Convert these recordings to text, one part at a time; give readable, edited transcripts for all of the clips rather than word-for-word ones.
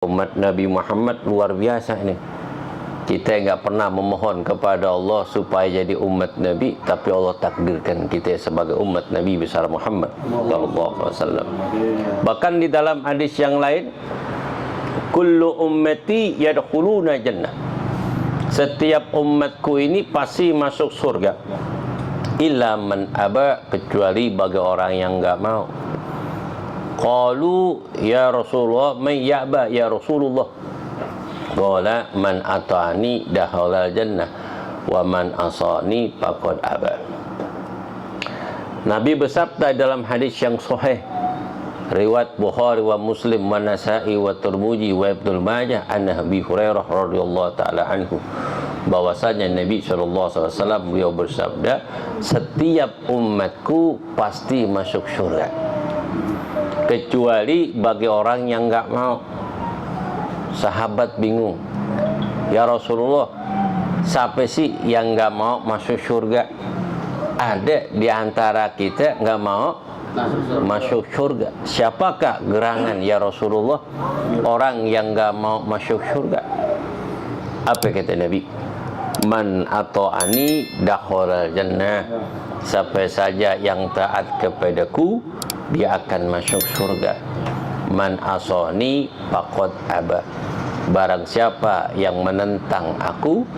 Umat Nabi Muhammad luar biasa ini. Kita enggak pernah memohon kepada Allah supaya jadi umat Nabi, tapi Allah takdirkan kita sebagai umat Nabi besar Muhammad sallallahu alaihi wasallam. Bahkan di dalam hadis yang lain, kullu ummati yadkhuluna jannah. Setiap umatku ini pasti masuk surga. Illa man aba, kecuali bagi orang yang enggak mau. Qalu ya Rasulullah, man ya'ba ya Rasulullah? Qala man ata'ani dakhala jannah wa man asani faqad aba. Nabi bersabda dalam hadis yang sahih riwayat Bukhari wa Muslim wa Nasa'i wa Tirmidzi wa Ibnu Majah an Abi Hurairah radhiyallahu taala anhu, bahwasanya Nabi sallallahu alaihi wasallam beliau bersabda, setiap umatku pasti masuk surga kecuali bagi orang yang enggak mau. Sahabat bingung, ya Rasulullah, siapa sih yang enggak mau masuk surga? Ada di antara kita enggak mau masuk surga. Siapakah gerangan ya Rasulullah orang yang enggak mau masuk surga? Apa kata Nabi? Man ata'ani dakhala jannah. Siapa saja yang taat kepadaku, dia akan masuk surga. Man asani faqad aba. Barang siapa yang menentang aku,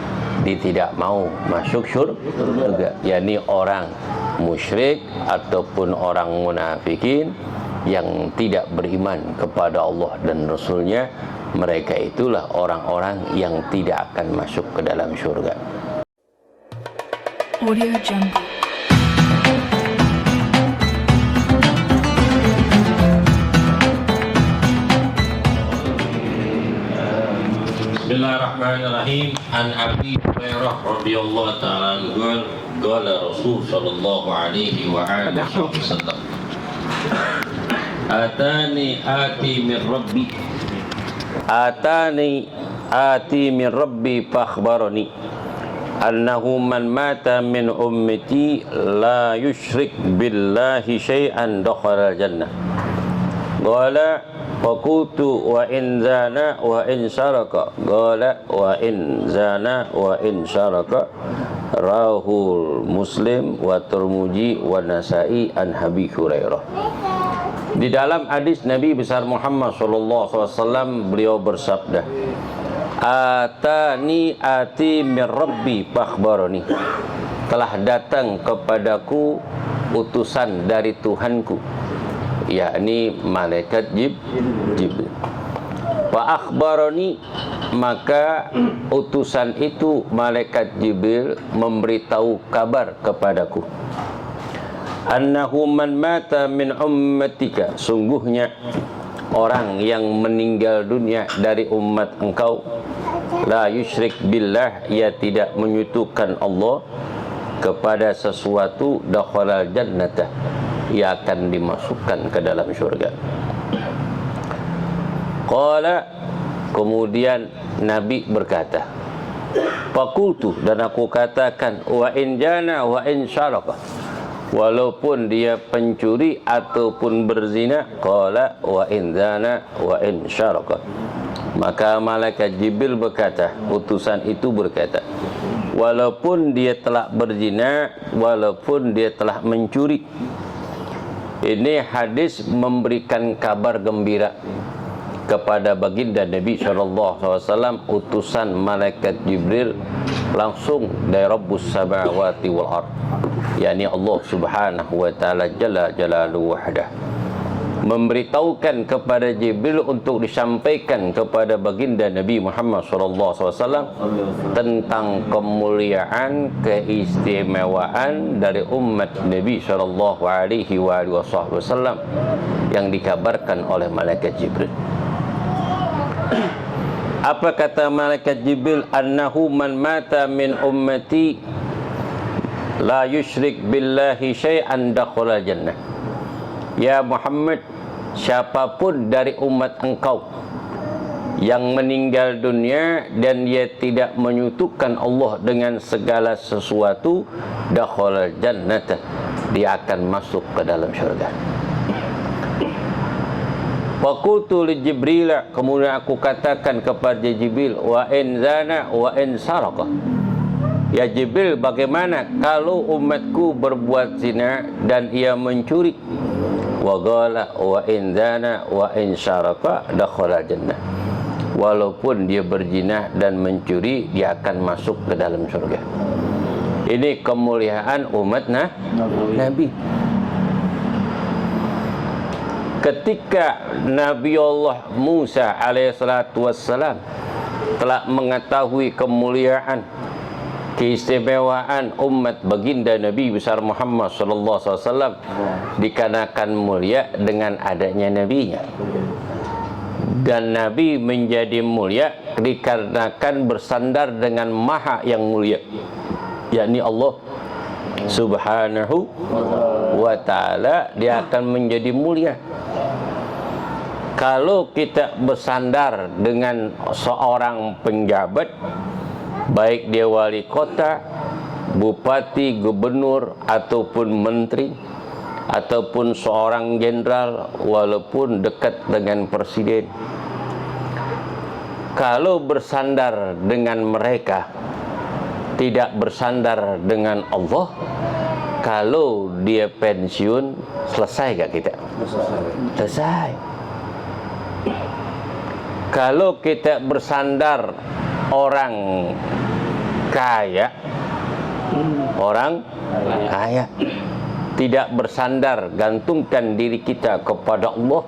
dia tidak mau masuk surga. yakni orang musyrik ataupun orang munafikin yang tidak beriman kepada Allah dan Rasulnya. Mereka itulah orang-orang yang tidak akan masuk ke dalam surga. Audio Jungle. Bismillahirrahmanirrahim. An Abi Hurairah radhiyallahu ta'ala anhu qala Rasul sallallahu alaihi wa alihi wasallam, Atani ati min rabbi fakhbarani annahu man mata min ummati la yushrik billahi syai'an dakhala jannah. Qala faqultu wa in zana wa in syaraka. Qala wa in zana wa in syaraka. Rahul Muslim wa Tirmidzi wa Nasa'i an Abi Hurairah. Di dalam hadis Nabi besar Muhammad sallallahu alaihi wasallam beliau bersabda, Atani ati min rabbi fakhbarani. Telah datang kepadaku utusan dari Tuhanku, yakni malaikat Jibril. Wa akhbarani, maka utusan itu malaikat Jibril memberitahu kabar kepadaku, annahu man mata min ummatika, sungguhnya orang yang meninggal dunia dari umat engkau, la yusyrik billah, ia tidak menyekutukan Allah kepada sesuatu, dakhala jannatah, ia akan dimasukkan ke dalam syurga. Qala, kemudian Nabi berkata, faqultu, dan aku katakan, wa in jana wa in syaraka, walaupun dia pencuri ataupun berzina. Qala wa in zana wa in syaraka, maka malaikat Jibril berkata, utusan itu berkata, walaupun dia telah berzina, walaupun dia telah mencuri. Ini hadis memberikan kabar gembira kepada baginda Nabi SAW, utusan malaikat Jibril langsung dari Rabbus samawati wal ard, yakni Allah subhanahu wa ta'ala jalla jalaluhu wahdah, memberitahukan kepada Jibril untuk disampaikan kepada baginda Nabi Muhammad SAW tentang kemuliaan, keistimewaan dari umat Nabi SAW yang dikabarkan oleh malaikat Jibril. Apa kata malaikat Jibril? Annahu man mata min ummati la yusyrik billahi syai'an dakhala jannah. Ya Muhammad, siapapun dari umat engkau yang meninggal dunia dan dia tidak menyekutukan Allah dengan segala sesuatu, dakhala jannah, dia akan masuk ke dalam syurga. Wa qultu li Jibril, kemudian aku katakan kepada Jibril, wa in zana wa in saraka. Ya Jibril, bagaimana kalau umatku berbuat zina dan ia mencuri? Wa qala wa in zana wa in saraka dakhala jannah. Walaupun dia berzina dan mencuri, dia akan masuk ke dalam surga. Ini kemuliaan umat Nabi. Ketika Nabi Allah Musa alaihissalatu wassalam telah mengetahui kemuliaan, keistimewaan umat baginda Nabi besar Muhammad sallallahu alaihi wasallam dikarenakan mulia dengan adanya nabinya, dan Nabi menjadi mulia dikarenakan bersandar dengan Maha yang mulia, yakni Allah Subhanahu wa ta'ala. Dia akan menjadi mulia. Kalau kita bersandar dengan seorang penjabat, baik dia wali kota, bupati, gubernur, ataupun menteri, ataupun seorang jenderal, walaupun dekat dengan presiden, kalau bersandar dengan mereka, tidak bersandar dengan Allah, kalau dia pensiun, selesai gak kita? Selesai. Kalau kita bersandar orang kaya, tidak bersandar, gantungkan diri kita kepada Allah,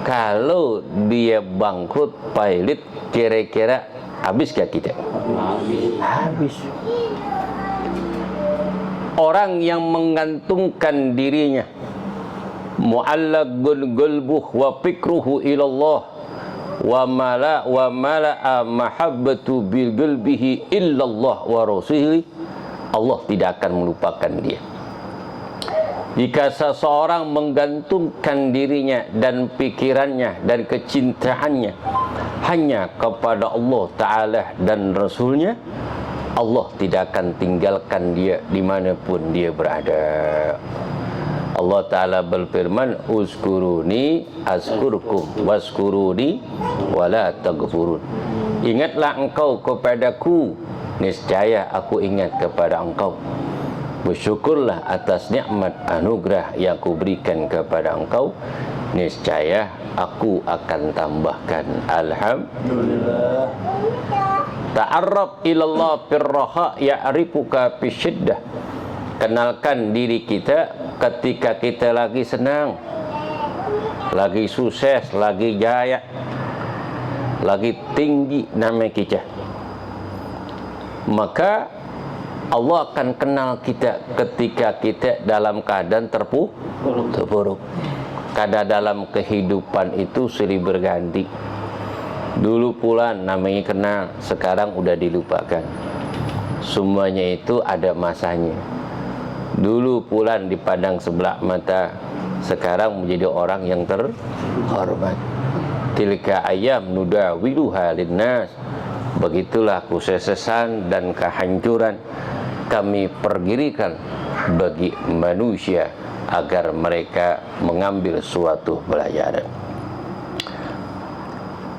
kalau dia bangkrut, pailit, kira-kira habis gak kita? Habis. Orang yang menggantungkan dirinya, mu'allaqun qalbuhu wa fikruhu ilallah wa mala'a mahabbatu bil qalbihi illallah wa rasulihi, Allah tidak akan melupakan dia. Jika seseorang menggantungkan dirinya dan pikirannya dan kecintaannya hanya kepada Allah Ta'ala dan Rasulnya, Allah tidak akan tinggalkan dia dimanapun dia berada. Allah Ta'ala berfirman, uzkuruni azkurkum waskuruni wala taghfurun. Ingatlah engkau kepadaku, niscaya aku ingat kepada engkau. Bersyukurlah atas nikmat anugerah yang aku berikan kepada engkau, niscaya aku akan tambahkan. Alhamdulillah. Ta'arraf ilallah firraha ya'rifuka fisyiddah. Kenalkan diri kita ketika kita lagi senang, lagi sukses, lagi jaya, lagi tinggi nama kita. Maka Allah akan kenal kita ketika kita dalam keadaan terpuruk. Kadang dalam kehidupan itu silih berganti. Dulu pula namanya kenal, sekarang udah dilupakan. Semuanya itu ada masanya. Dulu pula dipandang sebelah mata, sekarang menjadi orang yang terhormat. Tilka ayam nudawiluha linnas. Begitulah kesuksesan dan kehancuran kami pergirikan bagi manusia agar mereka mengambil suatu pelajaran.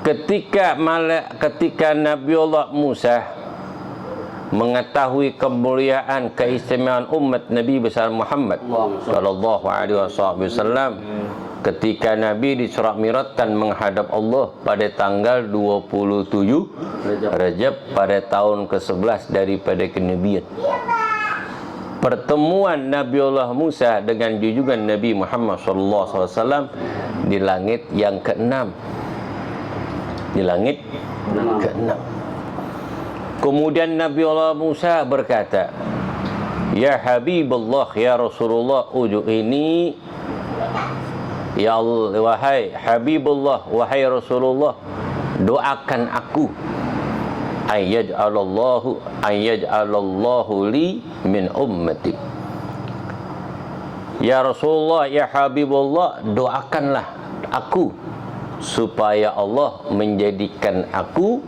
Ketika Nabiullah Musa mengetahui kemuliaan, keistimewaan umat Nabi besar Muhammad sallallahu alaihi wasallam, ketika Nabi diserah-miratkan menghadap Allah pada tanggal 27 Rajab pada tahun ke-11 daripada kenabian. Pertemuan Nabiullah Musa dengan junjungan Nabi Muhammad sallallahu alaihi wasallam di langit yang ke-6. Di langit ke-6. Kemudian Nabiullah Musa berkata, "Ya Habibullah, ya Rasulullah, udu'ini." Ya Allah, wahai Habibullah, wahai Rasulullah, doakan aku ayyaj'alallahu li min ummati. Ya Rasulullah, ya Habibullah, doakanlah aku supaya Allah menjadikan aku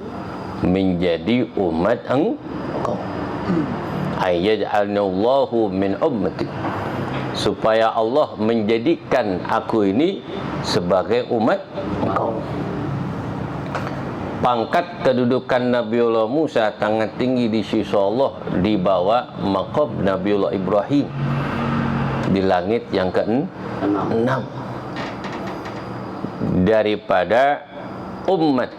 menjadi umat engkau. Ayyaj'alallahu min ummati, supaya Allah menjadikan aku ini sebagai umat engkau. Pangkat kedudukan Nabiullah Musa sangat tinggi di sisi Allah, di bawah maqam Nabiullah Ibrahim di langit yang ke-6 daripada umat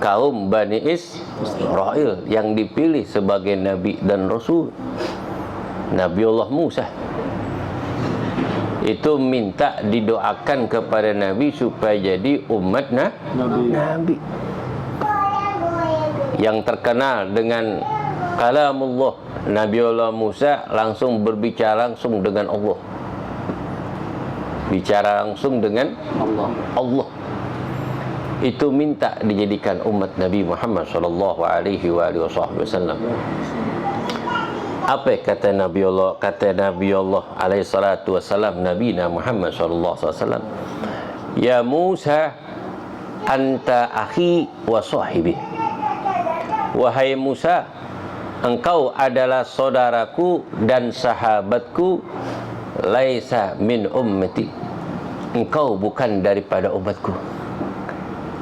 kaum Bani Israel yang dipilih sebagai nabi dan rasul. Nabiullah Musa itu minta didoakan kepada Nabi supaya jadi umat Nabi yang terkenal dengan kalamullah. Nabiullah Musa langsung berbicara langsung dengan Allah, bicara langsung dengan Allah. Itu minta dijadikan umat Nabi Muhammad sallallahu alaihi wasallam. Apa kata Nabiullah alaihi salatu wasallam, Nabi Muhammad sallallahu alaihi wasallam, ya Musa anta akhi wa sahibi. Wahai Musa, engkau adalah saudaraku dan sahabatku. Laisa min ummati, engkau bukan daripada umatku,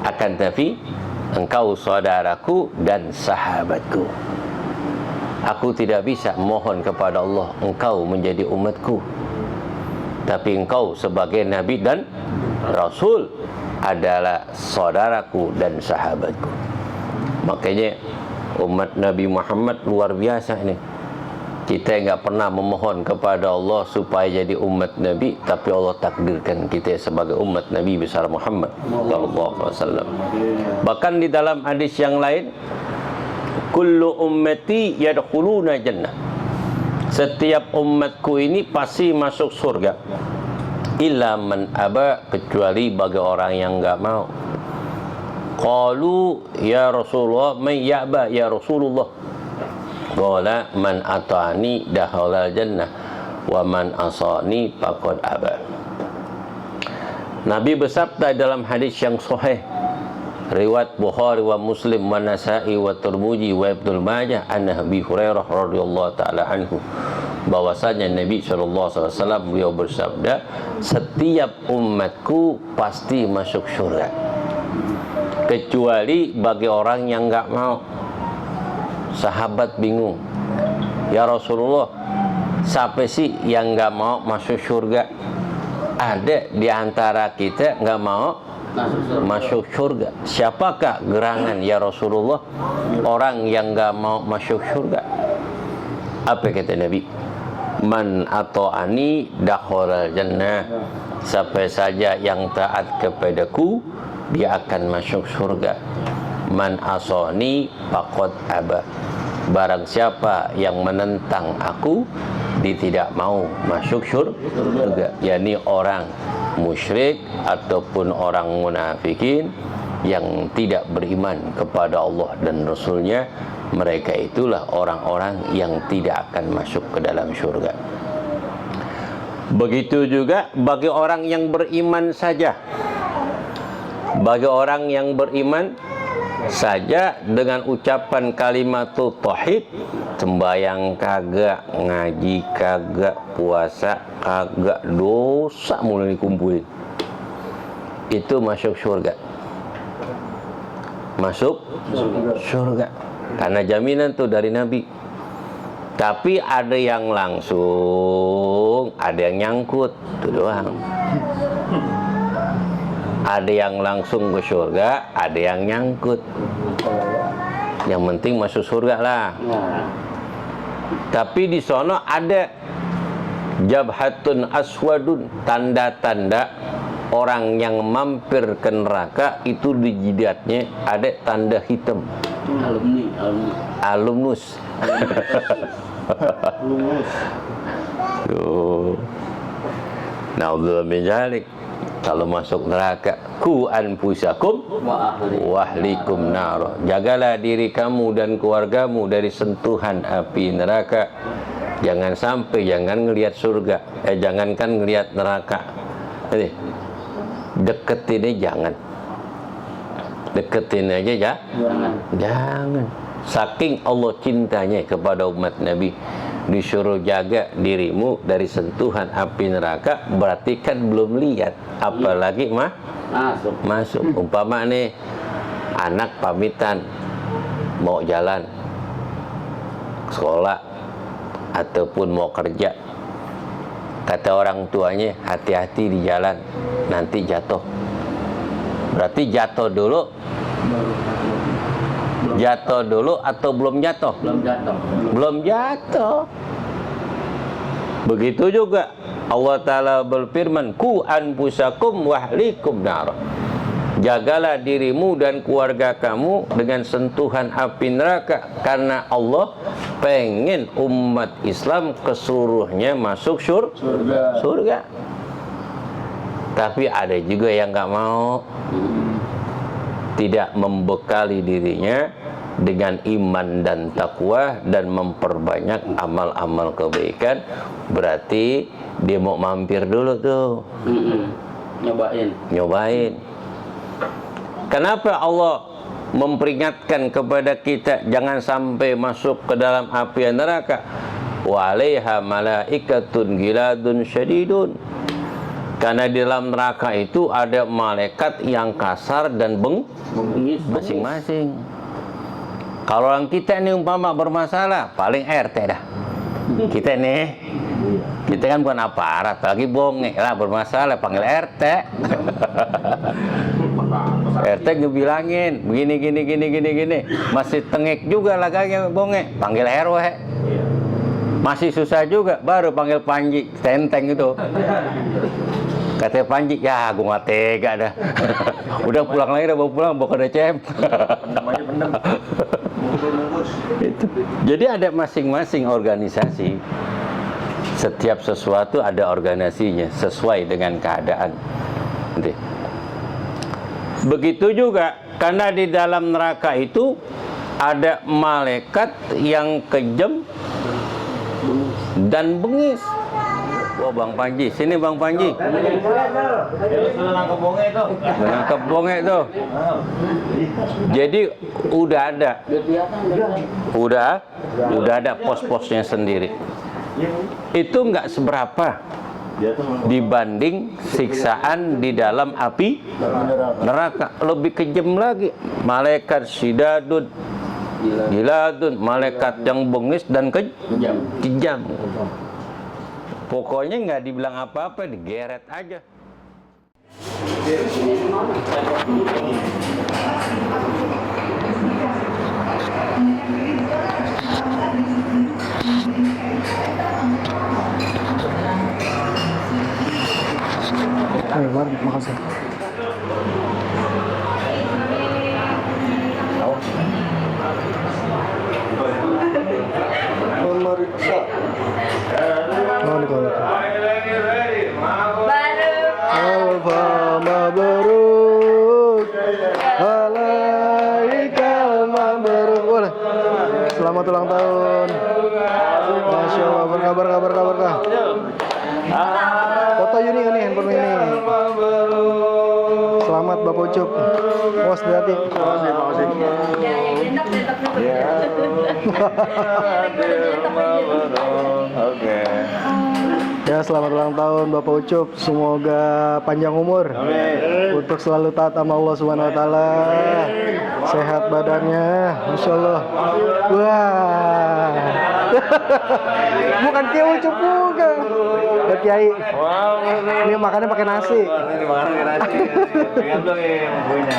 akan tapi engkau saudaraku dan sahabatku. Aku tidak bisa mohon kepada Allah engkau menjadi umatku, tapi engkau sebagai Nabi dan Rasul adalah saudaraku dan sahabatku. Makanya umat Nabi Muhammad luar biasa ini. Kita enggak pernah memohon kepada Allah supaya jadi umat Nabi, tapi Allah takdirkan kita sebagai umat Nabi besar Muhammad sallallahu alaihi wasallam. Bahkan di dalam hadis yang lain, kullu ummati yadkhuluna jannah. Setiap umatku ini pasti masuk surga. Illa man aba, kecuali bagi orang yang enggak mau. Qalu ya Rasulullah, man ya'ba ya Rasulullah? Qala man ata'ani dakhala jannah wa man asani faqad aba. Nabi bersabda dalam hadis yang sahih riwayat Bukhari wa Muslim wa Nasa'i wa Tirmidzi wa Ibnu Majah an Abi Hurairah radhiyallahu taala anhu, bahwasanya Nabi sallallahu alaihi wasallam beliau bersabda, setiap umatku pasti masuk surga kecuali bagi orang yang enggak mau. Sahabat bingung, ya Rasulullah, siapa sih yang enggak mau masuk surga? Ada di antara kita enggak mau masuk surga. Siapakah gerangan ya Rasulullah orang yang enggak mau masuk surga? Apa kata Nabi? Man ata'ani dakhala jannah. Siapa saja yang taat kepadaku, dia akan masuk surga. Man asani faqad aba. Barang siapa yang menentang aku, dia tidak mau masuk surga. yakni orang musyrik ataupun orang munafikin yang tidak beriman kepada Allah dan Rasulnya. Mereka itulah orang-orang yang tidak akan masuk ke dalam surga. Begitu juga bagi orang yang beriman saja. Bagi orang yang beriman saja dengan ucapan kalimatul tauhid, sembahyang kagak, ngaji kagak, puasa kagak, dosa mulai dikumpulin, itu masuk surga. Masuk surga karena jaminan tuh dari Nabi. Tapi ada yang langsung, ada yang nyangkut, itu doang. Ada yang langsung ke surga, ada yang nyangkut. Yang penting masuk surga lah. Tapi di sono ada jabhatun aswadun, tanda-tanda orang yang mampir ke neraka itu di jidatnya ada tanda hitam. Alumnus. Naudzubillah min dzalik. Kalau masuk neraka, ku anfusakum wa ahlikum nar. Jagalah diri kamu dan keluargamu dari sentuhan api neraka. Jangan sampai ngelihat surga. Jangankan ngelihat neraka. Jadi deketin jangan. Deketin aja ya. Jangan. Saking Allah cintanya kepada umat Nabi, disuruh jaga dirimu dari sentuhan api neraka, berarti kan belum lihat, apalagi masuk. Umpama nih anak pamitan mau jalan sekolah ataupun mau kerja, kata orang tuanya hati-hati di jalan nanti jatuh. Berarti jatuh dulu atau belum jatuh? Belum jatuh. Begitu juga Allah Ta'ala berfirman, ku anfusakum wahlikum nar. Jagalah dirimu dan keluarga kamu dengan sentuhan api neraka, karena Allah pengen umat Islam keseluruhnya masuk surga. Tapi ada juga yang nggak mau, tidak membekali dirinya dengan iman dan takwa dan memperbanyak amal-amal kebaikan. Berarti dia mau mampir dulu tuh, nyobain. Kenapa Allah memperingatkan kepada kita jangan sampai masuk ke dalam api neraka? Wa 'alaiha malaikatun giladun syadidun. Karena di dalam neraka itu ada malaikat yang kasar dan bengis masing-masing. Kalau orang kita ini umpama bermasalah, paling RT dah. Kita kan bukan aparat, lagi bongek lah bermasalah, panggil RT. RT ngebilangin begini. Masih tengek juga laganya bongek, panggil RW. Masih susah juga, baru panggil Panji, tenteng itu. Kata Panji, ya gue gak tega dah. Udah pulang lagi, udah bawa ke DCM. Jadi ada masing-masing organisasi. Setiap sesuatu ada organisasinya sesuai dengan keadaan. Begitu juga karena di dalam neraka itu ada malaikat yang kejam dan bengis. Wah, Bang Panji, sini Bang Panji. Nangkep bongek tuh. Jadi udah ada pos-posnya sendiri. Itu nggak seberapa dibanding siksaan di dalam api neraka. Lebih kejam lagi. Malaikat Sidadun, Giladun, malaikat yang bengis dan kejam. Pokoknya nggak dibilang apa-apa, digeret aja. Mari, makasih. Memeriksa. Alfa mabruk, alaikal mabruk. Selamat ulang tahun. Masya Allah, berkabar. Foto Yuni ini, handphone ini. Selamat Bapak Ucup. Was hati. Makasih. Oke. Ya, selamat ulang tahun Bapak Ucup. Semoga panjang umur. Amin. Untuk selalu taat sama Allah Subhanahu wa taala. Sehat badannya, Masya Allah. Wah. Bukan Kiai Ucup juga. Udah Kiai. Ini makannya pakai nasi. Ini makannya pakai nasi. Pengen dong ya punya.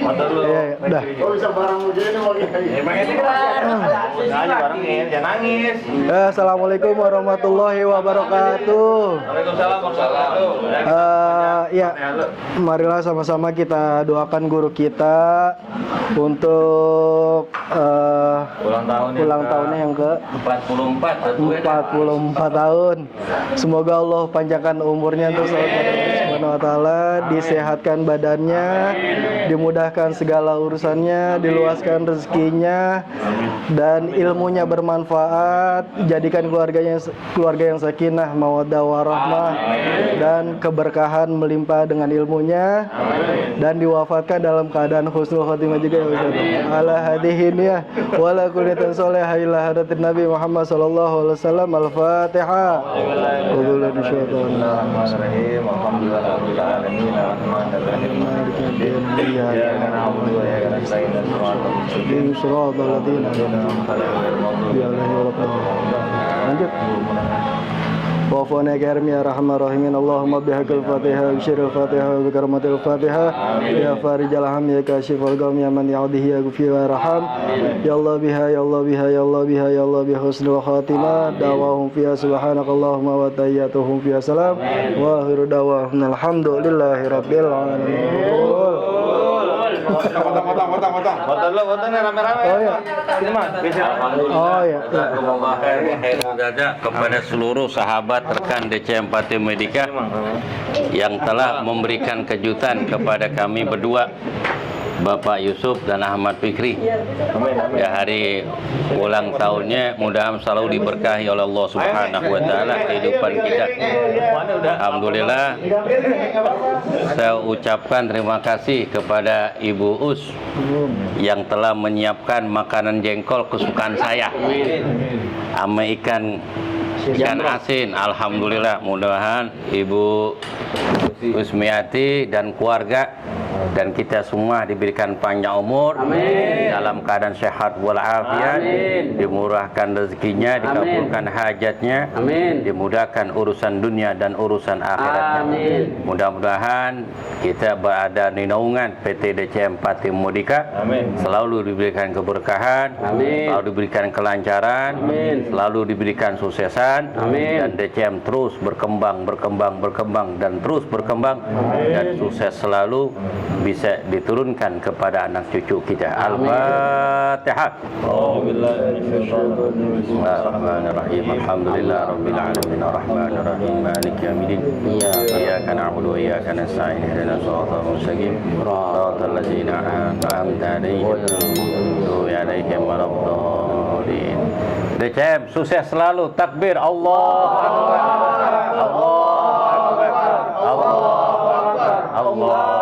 Foto dulu. Iya, udah. Oh, bisa bareng begini mau Kiai. Emang ini barengin, jangan nangis. Assalamualaikum warahmatullahi wabarakatuh. Waalaikumsalam warahmatullahi wabarakatuh. Ya, marilah sama-sama kita doakan guru kita untuk ulang tahunnya yang ke 44 tahun. Semoga Allah panjangkan umurnya untuk Subhanahu wa taala, disehatkan badannya, dimudahkan segala urusannya, diluaskan rezekinya, dan ilmunya bermanfaat. Jadikan keluarga yang sakinah, mawaddah warahmah, dan keberkahan melimpah dengan ilmunya, dan diwafatkan dalam keadaan husnul khotimah juga ya Ustaz. Ala hadihin ya wala kuliatan soleh ila hadatin Nabi Muhammad sallallahu alaihi wasallam. Al-Fatihah. Bismillahirrahmanirrahim. Alhamdulillahirabbil alamin. Arrahmanirrahim. Maliki yaumiddin. Iyyaka na'budu wa iyyaka nasta'in. Ihdinas siratal ladzina an'amta 'alaihim. Lanjut. Wafana karim ya rahman rahimin. Allahumma bihaqil fatihah bisyiril fatihah wa karamatil fatihah ya farijal ham ya kashifal gham ya man ya'dihi ya ghufi wa raham ya Allah biha ya Allah biha ya Allah biha ya Allah bi husnul khatimah dawahum fiha subhanakallahumma wa tahiyyatuhum fiha salam wa akhiru dawahum alhamdulillahi rabbil alamin. Potong rame-rame. Oh ya. Oh ya. Kepada seluruh sahabat rekan DCM Fatim Medika yang telah memberikan kejutan kepada kami berdua, Bapak Yusuf dan Ahmad Fikri. Ya, hari ulang tahunnya mudah-mudahan selalu diberkahi oleh Allah Subhanahu wa taala kehidupan kita. Alhamdulillah. Saya ucapkan terima kasih kepada Ibu Us yang telah menyiapkan makanan jengkol kesukaan saya. Sama ikan asin. Alhamdulillah, mudah-mudahan Ibu Usmiati dan keluarga dan kita semua diberikan panjang umur, dalam keadaan sehat walafiat, dimurahkan rezekinya, dikabulkan hajatnya, dimudahkan urusan dunia dan urusan akhiratnya. Mudah-mudahan kita berada di naungan PT DCM Fatim Medika, selalu diberikan keberkahan, selalu diberikan kelancaran, selalu diberikan suksesan, dan DCM terus berkembang dan terus berkembang, dan sukses selalu bisa diturunkan kepada anak cucu kita. Al-Fatihah. Bismillahirrahmanirrahim. Alhamdulillahirabbil alamin arrahmanir rahim maliki yaumiddin. Iyyaka na'budu wa iyyaka nasta'in. Ihdinas siratal mustaqim. Shiratal ladzina an'amta 'alaihim ghairil alaihim waladdallin. DCM sukses selalu. Takbir. Allahu Akbar. Allahu Akbar. Allahu Akbar. Allah.